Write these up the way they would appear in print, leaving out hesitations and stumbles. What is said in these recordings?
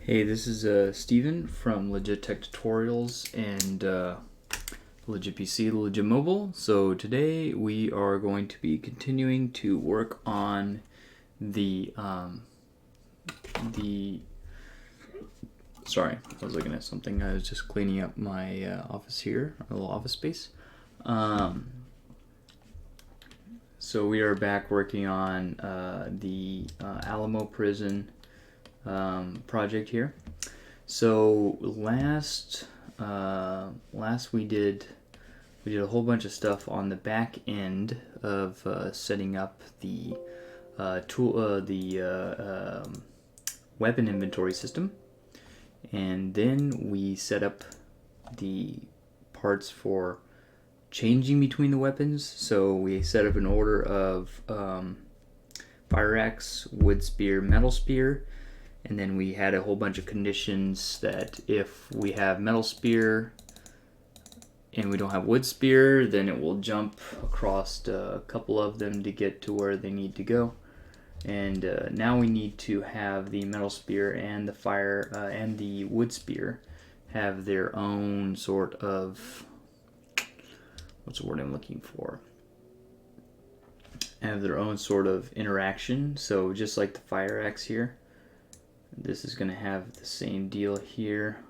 Hey, this is Steven from Legit Tech Tutorials and Legit PC, Legit Mobile. So today we are going to be continuing to work on the sorry, I was looking at something. I was just cleaning up my office here, our little office space. So we are back working on the Alamo Prison project here. So last we did a whole bunch of stuff on the back end of setting up the weapon inventory system, and then we set up the parts for changing between the weapons. So we set up an order of fire axe, wood spear, metal spear. And then we had a whole bunch of conditions that if we have metal spear and we don't have wood spear, then it will jump across a couple of them to get to where they need to go. And now we need to have the metal spear and the fire and the wood spear have their own sort of, what's the word I'm looking for? Have their own sort of interaction. So just like the fire axe here, this is going to have the same deal here.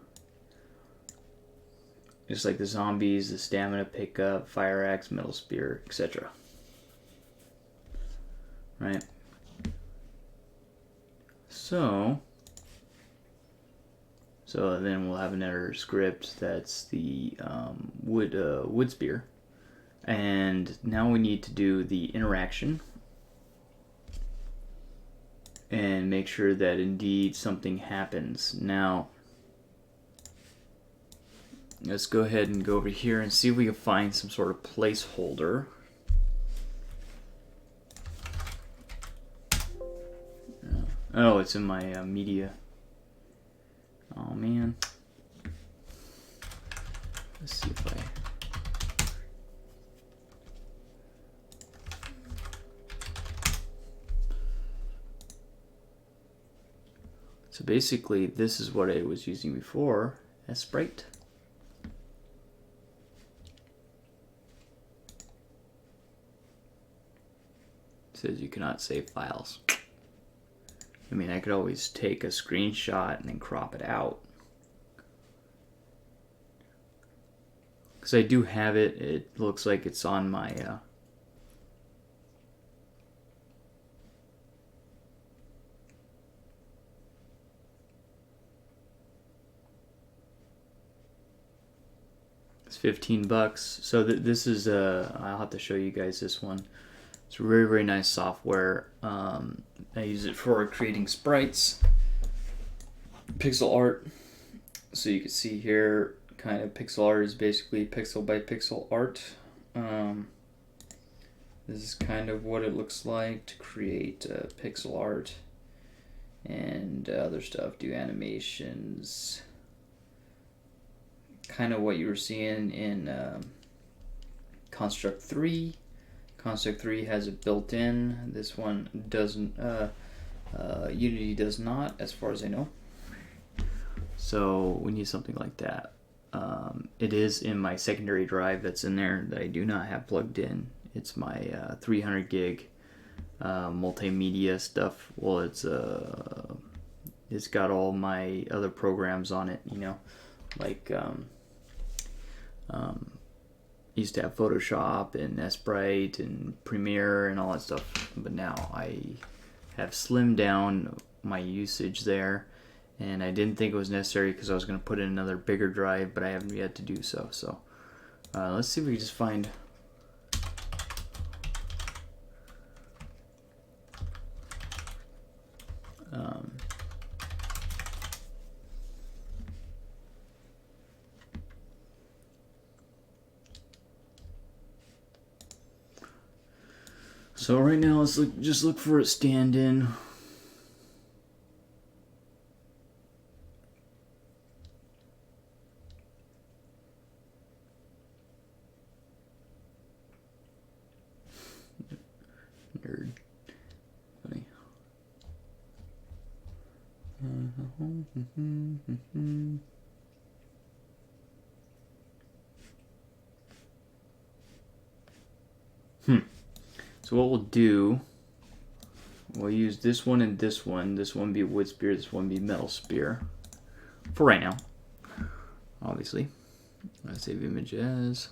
Just like the zombies, the stamina pickup, fire axe, metal spear, etc. Right? So then we'll have another script that's the wood spear. And now we need to do the interaction and make sure that indeed something happens. Now, let's go ahead and go over here and see if we can find some sort of placeholder. Oh, it's in my media. Oh man. Let's see if I... So basically, this is what I was using before as Sprite. It says you cannot save files. I mean, I could always take a screenshot and then crop it out. Because I do have it. It looks like it's on my... It's $15. So this is I'll have to show you guys this one. It's very, very nice software. I use it for creating sprites, pixel art. So you can see here, kind of pixel art is basically pixel by pixel art. This is kind of what it looks like to create pixel art and other stuff. Do animations. Kind of what you were seeing in Construct 3. Construct 3 has it built in. This one doesn't. Unity does not, as far as I know. So we need something like that. It is in my secondary drive that's in there that I do not have plugged in. It's my 300 gig multimedia stuff. Well, it's got all my other programs on it, you know, like used to have Photoshop and Sprite and Premiere and all that stuff, but now I have slimmed down my usage there, and I didn't think it was necessary because I was going to put in another bigger drive, but I haven't yet to do so. So let's see if we can just find so right now let's just look for a stand-in. Nerd. Funny. So what we'll do, we'll use this one and this one. This one be wood spear, this one be metal spear. For right now, obviously. Let's save image as.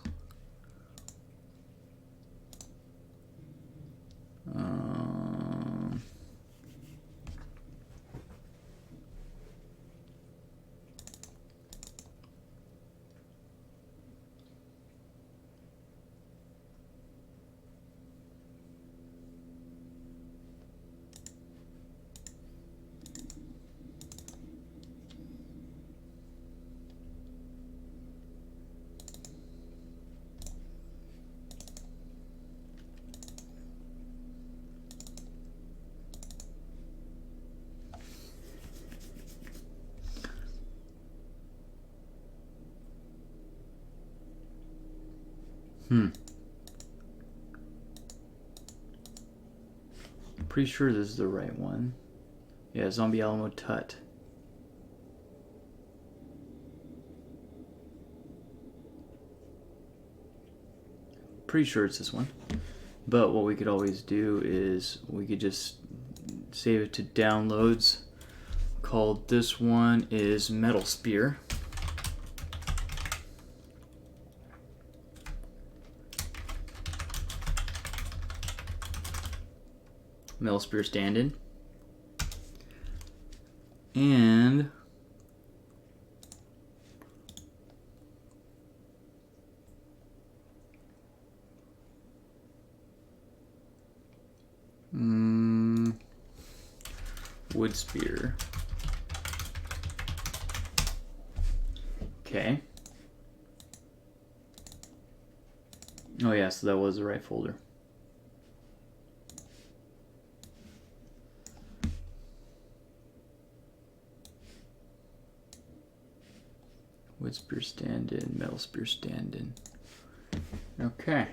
Pretty sure this is the right one. Yeah, Zombie Alamo Tut. Pretty sure it's this one. But what we could always do is we could just save it to downloads. Called this one is Metal Spear. Metal Spear stand-in. And wood spear. Okay. Oh yeah, so that was the right folder. Wood spear stand-in, metal spear stand-in. Okay.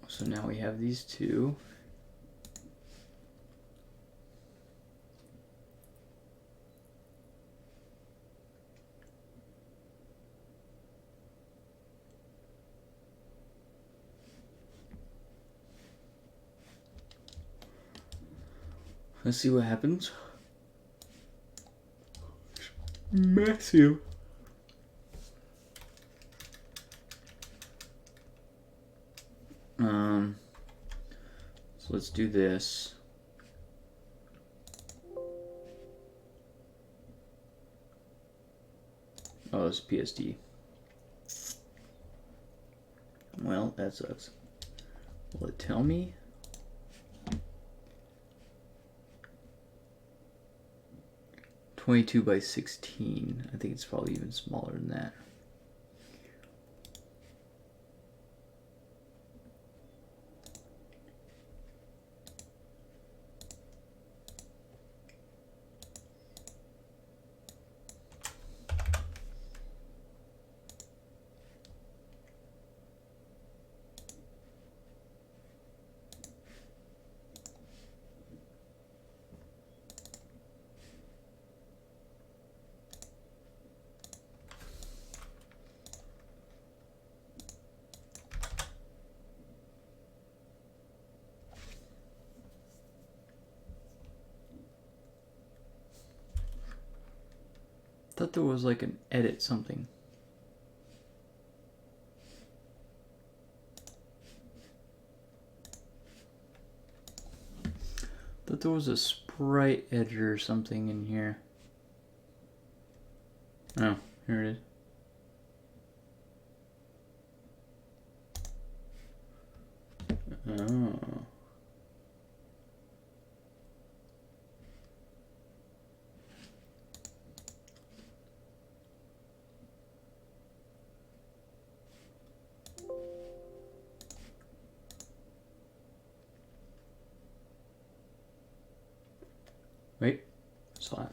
So now we have these two. Let's see what happens. Massive. So let's do this. Oh, it's PSD. Well, that sucks. Will it tell me? .22 by 16. I think it's probably even smaller than that. I thought there was like an edit something. I thought there was a sprite editor or something in here. Oh, here it is. Oh. Wait, saw it.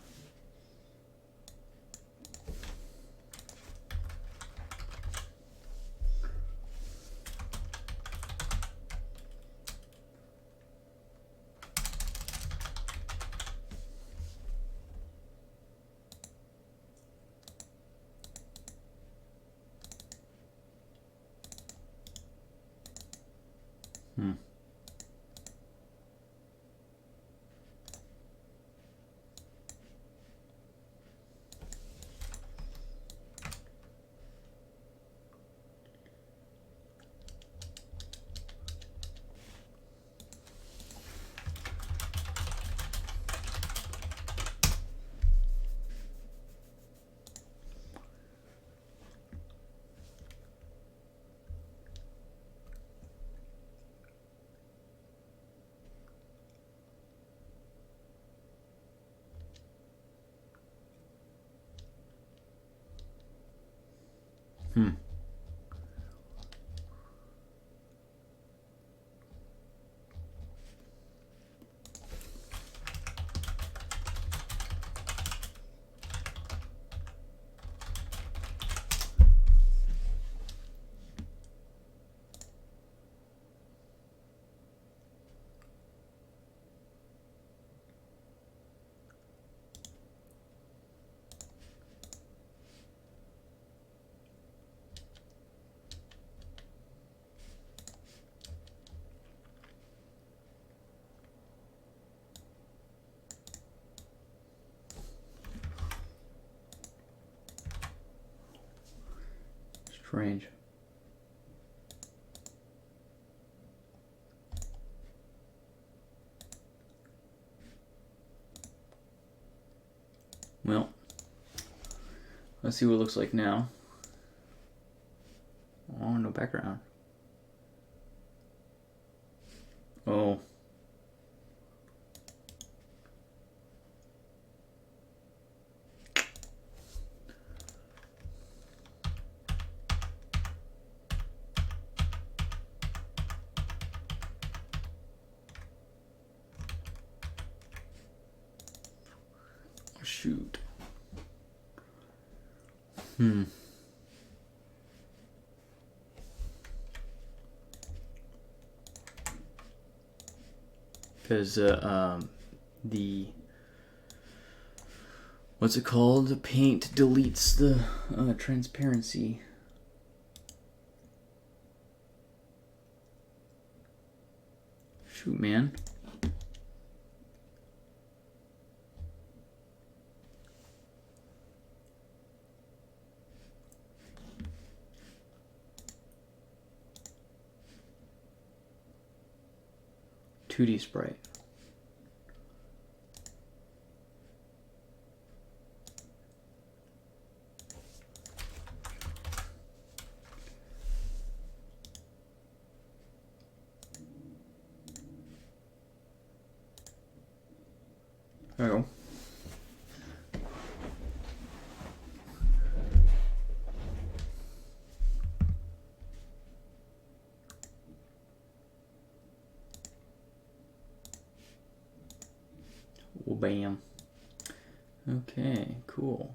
Strange. Well, let's see what it looks like now. Oh, no background. Oh. Shoot. Because the what's it called? The paint deletes the transparency. Shoot, man. .2D sprite. There we go. Well, bam. Okay, cool.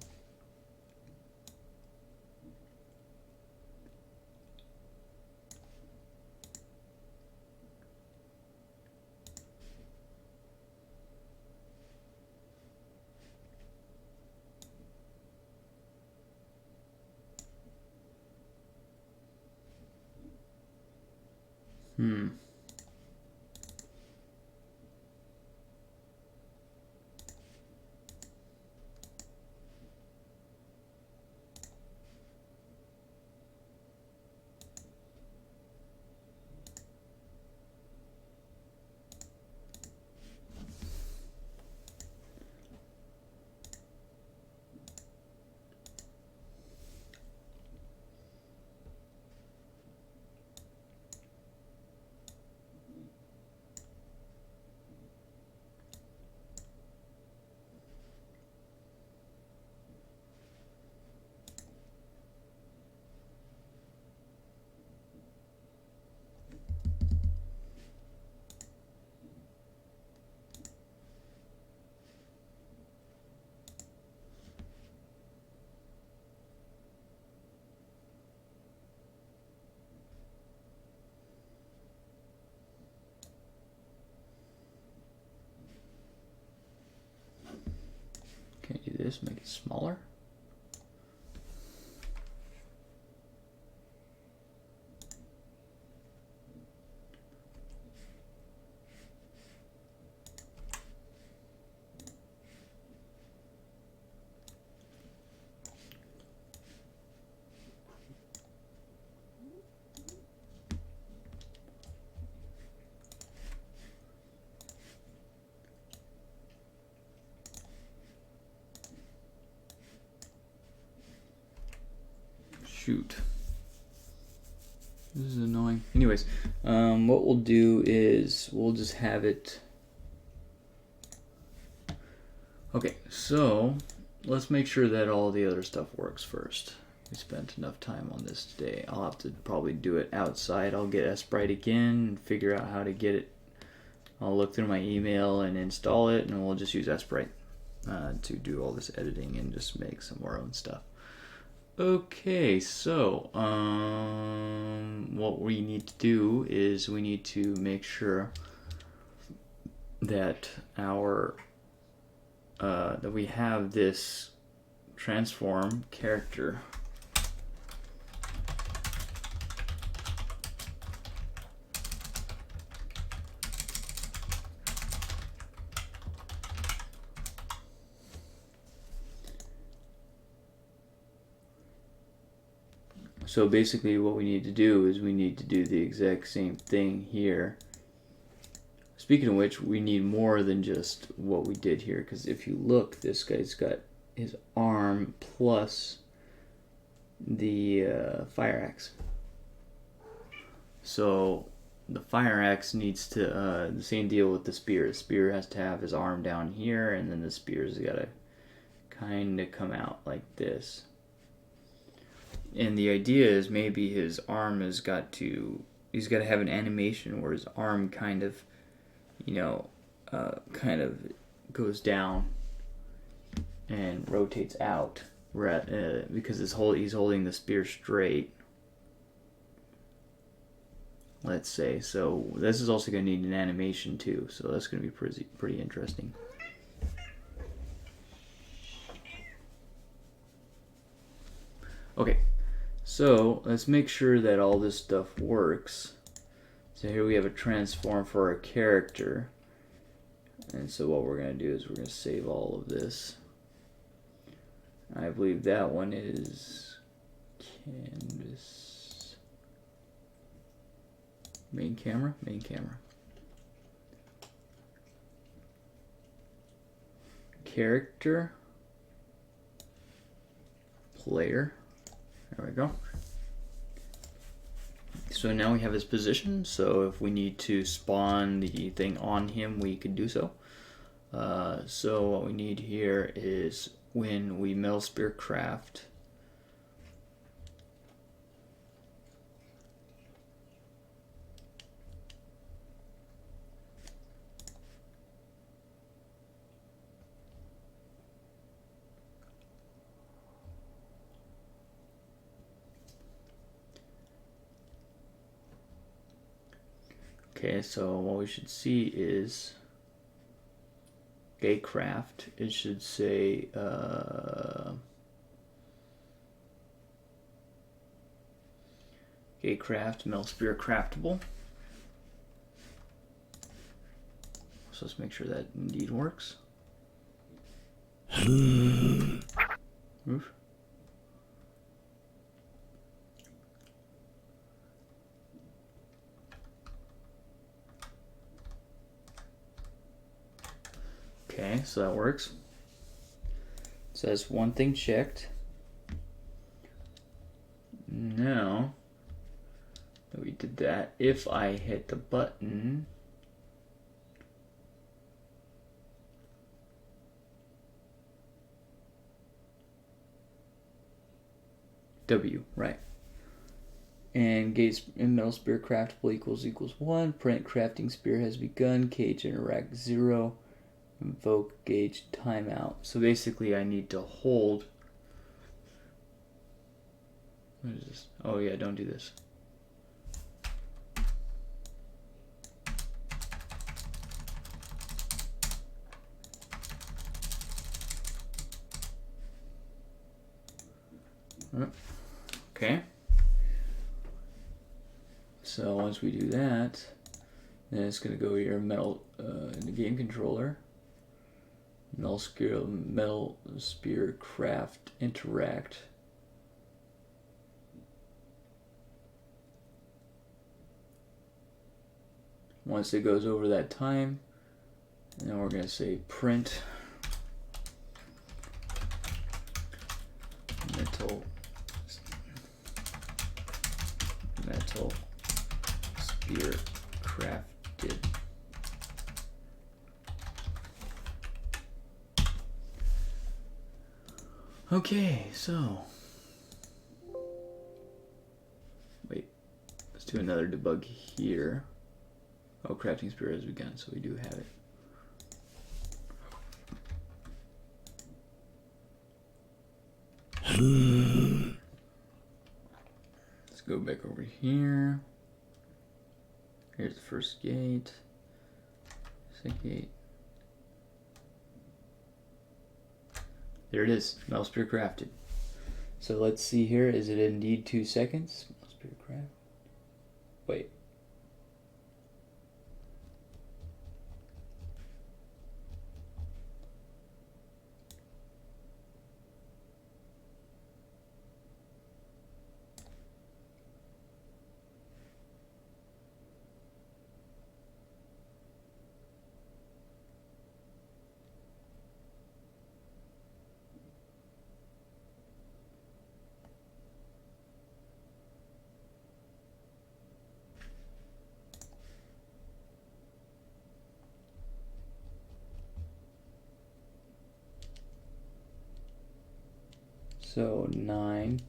Can I do this? Make it smaller? Shoot. This is annoying. Anyways, what we'll do is we'll just have it. Okay, so let's make sure that all the other stuff works first. We spent enough time on this today. I'll have to probably do it outside. I'll get Sprite again and figure out how to get it. I'll look through my email and install it, and we'll just use Sprite to do all this editing and just make some of our own stuff. Okay, so what we need to do is we need to make sure that our that we have this transform character. So basically what we need to do is we need to do the exact same thing here. Speaking of which, we need more than just what we did here, because if you look, this guy's got his arm plus the fire axe. So the fire axe needs to, the same deal with the spear. The spear has to have his arm down here, and then the spear's got to kind of come out like this. And the idea is maybe his arm has got to, he's got to have an animation where his arm kind of, you know, kind of goes down and rotates out, because he's holding the spear straight. Let's say. So this is also going to need an animation too, so that's going to be pretty interesting. Okay. So let's make sure that all this stuff works. So here we have a transform for our character. And so what we're going to do is we're going to save all of this. I believe that one is canvas. Main camera? Main camera. Character. Player. There we go. So now we have his position, so if we need to spawn the thing on him, we can do so. So what we need here is when we metal spear craft, okay, so what we should see is Gatecraft. It should say Gatecraft metal spear craftable. So let's make sure that indeed works. Oof. Okay, so that works. It says one thing checked. Now that we did that, if I hit the button, W, right. And gauge and metal spear craftable equals 1. Print crafting spear has begun. Cage interact 0. Invoke gauge timeout. So basically I need to hold. What is this? Oh yeah, don't do this. Okay. So once we do that, then it's going to go here, metal in the game controller. Metal spear craft interact. Once it goes over that time, then we're going to say print metal metal spear crafted. Okay, so wait, let's do another debug here. Oh, crafting spear has begun, so we do have it. Let's go back over here. Here's the first gate. Second gate. There it is. Metal spear crafted. So let's see here. Is it indeed 2 seconds? Metal spear craft. Wait. So 9.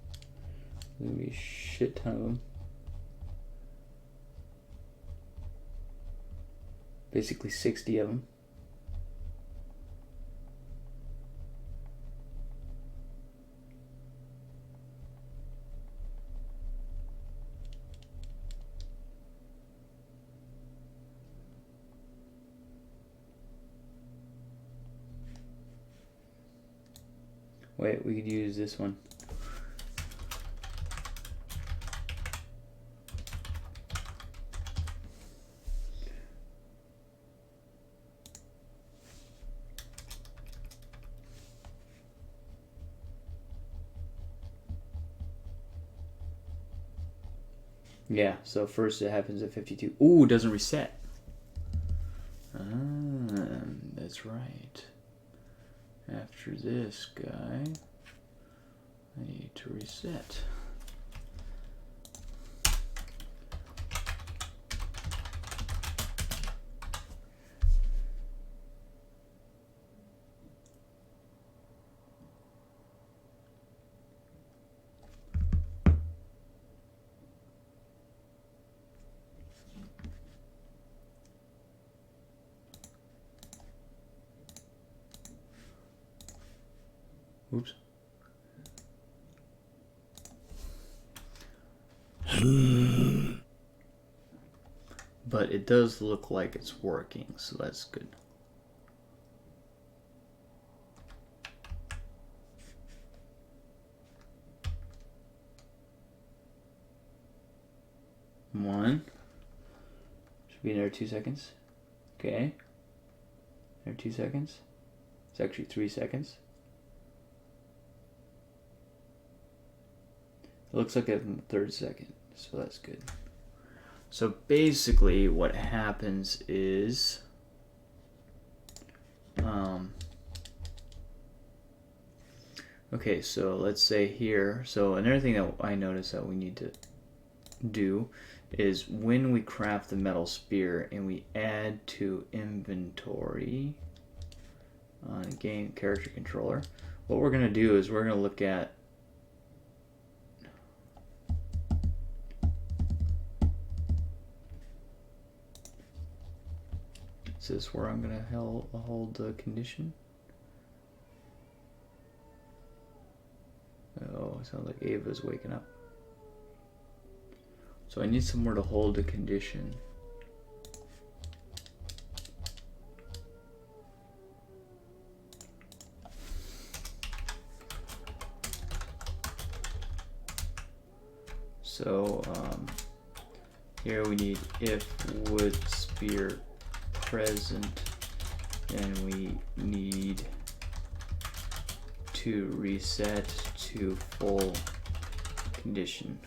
There's gonna be a shit ton of them. Basically 60 of them. Wait, we could use this one. Yeah, so first it happens at 52. Ooh, it doesn't reset. That's right. After this guy, I need to reset. Oops. But it does look like it's working, so that's good. One. Should be another 2 seconds. Okay. Another 2 seconds. It's actually 3 seconds. It looks like I'm in the 3rd second, so that's good. So basically what happens is okay, so let's say here, so another thing that I noticed that we need to do is when we craft the metal spear and we add to inventory on game character controller, what we're going to do is we're going to look at is this where I'm going to hold the condition? Oh, it sounds like Ava's waking up. So I need somewhere to hold the condition. So here we need if wood spear present, and we need to reset to full condition.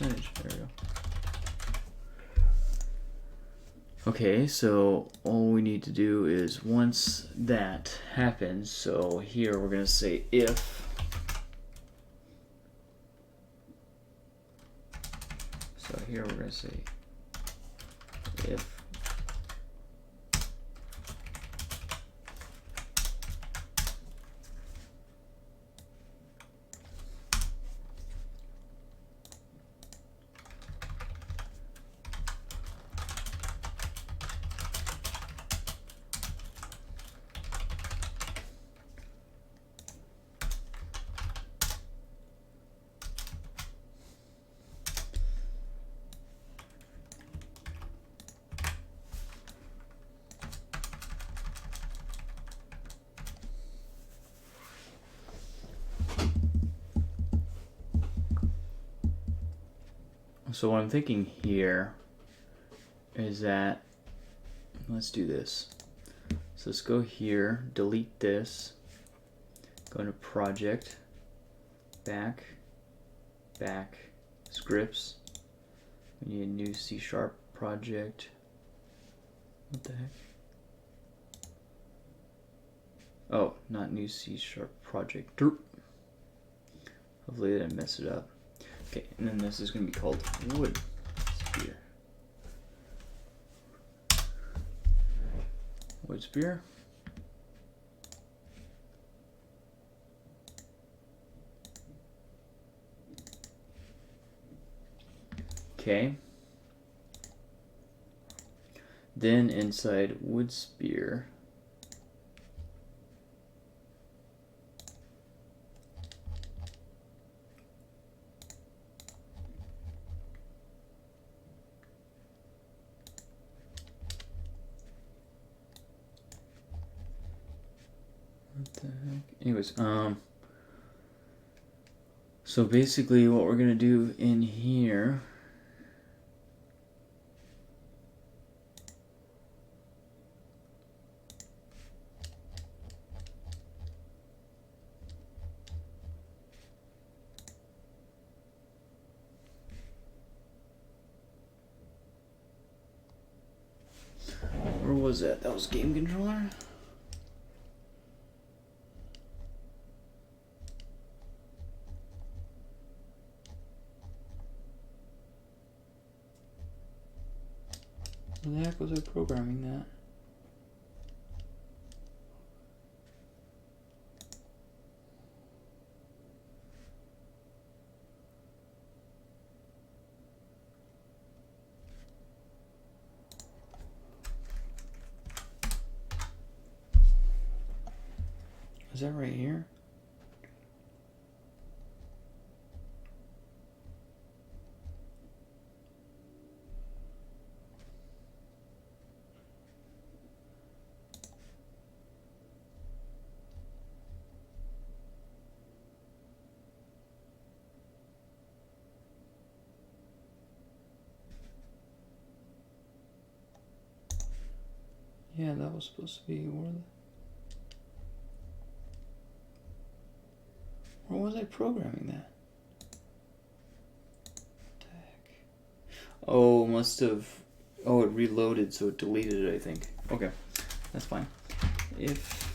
percentage. There we go. Okay, so all we need to do is once that happens, so here we're going to say if. So here we're going to say if So what I'm thinking here is that, let's do this. So let's go here, delete this, go into project, back, scripts. We need a new C# project. What the heck? Oh, not new C# project. Derp. Hopefully I didn't mess it up. Okay, and then this is going to be called wood spear. Wood spear. Okay. Then inside wood spear, what the heck? Anyways, so basically what we're gonna do in here where was that? That was game controller? Where the heck was I programming that? Is that right here? Yeah, that was supposed to be where was I programming that? What the heck? Oh, must have. Oh, it reloaded, so it deleted it, I think. Okay, that's fine. If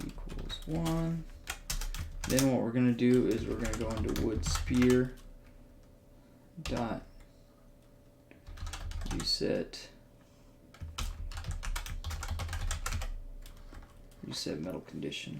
equals 1, then what we're going to do is we're going to go into wood spear dot reset metal condition.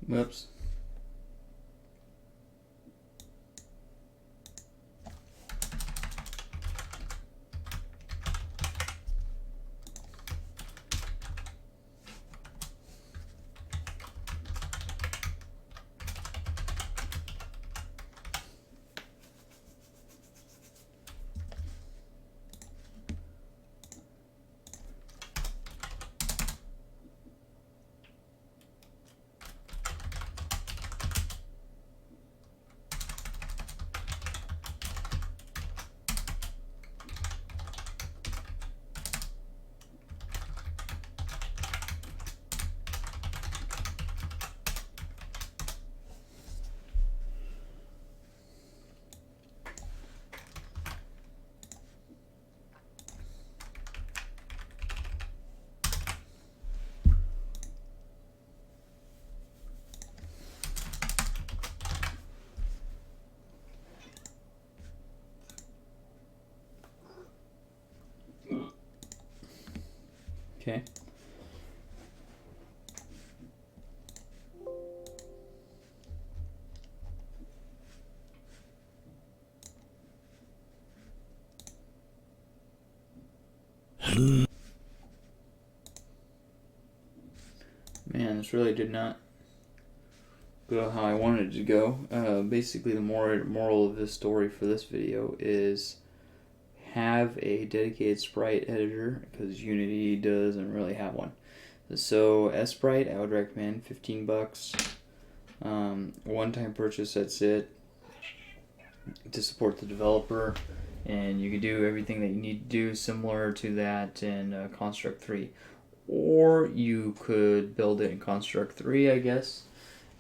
Whoops. Okay. Man, this really did not go how I wanted it to go. Basically, the moral of this story for this video is have a dedicated sprite editor, because Unity doesn't really have one. So Sprite, I would recommend $15. One-time purchase, that's it, to support the developer, and you can do everything that you need to do similar to that in Construct 3. Or you could build it in Construct 3, I guess,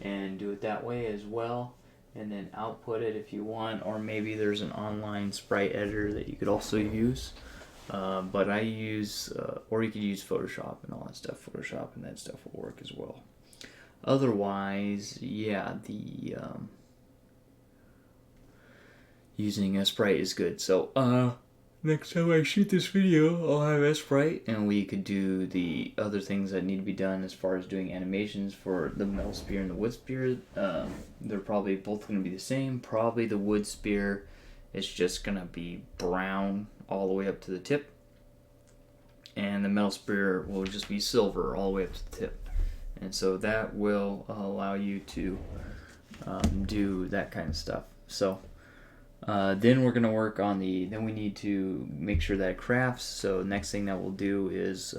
and do it that way as well, and then output it if you want. Or maybe there's an online sprite editor that you could also use. But I use, or you could use Photoshop and all that stuff. Photoshop and that stuff will work as well. Otherwise, yeah, the using Sprite is good. So, next time I shoot this video, I'll have Sprite, and we could do the other things that need to be done as far as doing animations for the metal spear and the wood spear. They're probably both going to be the same. Probably the wood spear is just going to be brown all the way up to the tip, and the metal spear will just be silver all the way up to the tip. And so that will allow you to do that kind of stuff. So then we're going to work on then we need to make sure that it crafts. So next thing that we'll do is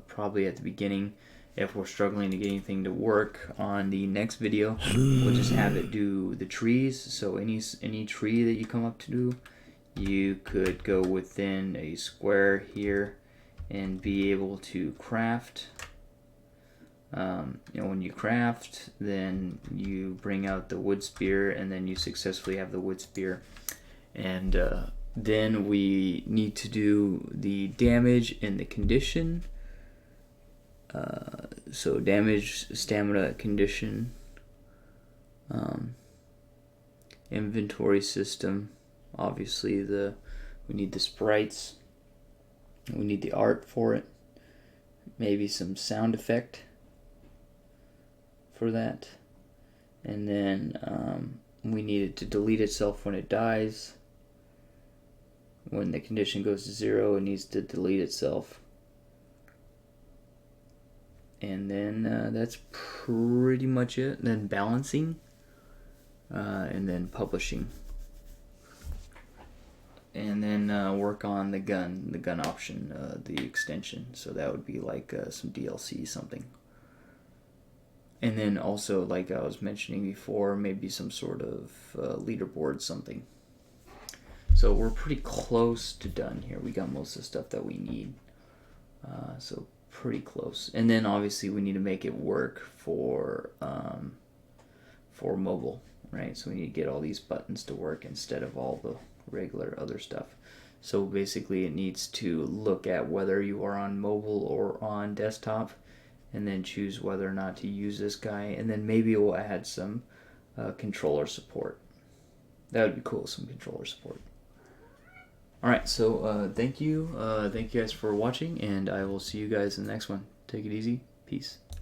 probably at the beginning, if we're struggling to get anything to work on the next video, we'll just have it do the trees. So any tree that you come up to, you could go within a square here and be able to craft. When you craft, then you bring out the wood spear, and then you successfully have the wood spear. And then we need to do the damage and the condition. So damage, stamina, condition, inventory system. Obviously, we need the sprites. We need the art for it. Maybe some sound effect for that. And then we need it to delete itself when it dies. When the condition goes to 0, it needs to delete itself. And then that's pretty much it. Then balancing, and then publishing. And then work on the gun option, the extension. So that would be like some DLC, something. And then also, like I was mentioning before, maybe some sort of leaderboard, something. So we're pretty close to done here. We got most of the stuff that we need. So pretty close. And then obviously we need to make it work for mobile, right? So we need to get all these buttons to work instead of all the regular other stuff. So basically it needs to look at whether you are on mobile or on desktop, and then choose whether or not to use this guy, and then maybe we'll add some controller support. That would be cool, some controller support. Alright, so thank you guys for watching, and I will see you guys in the next one. Take it easy. Peace.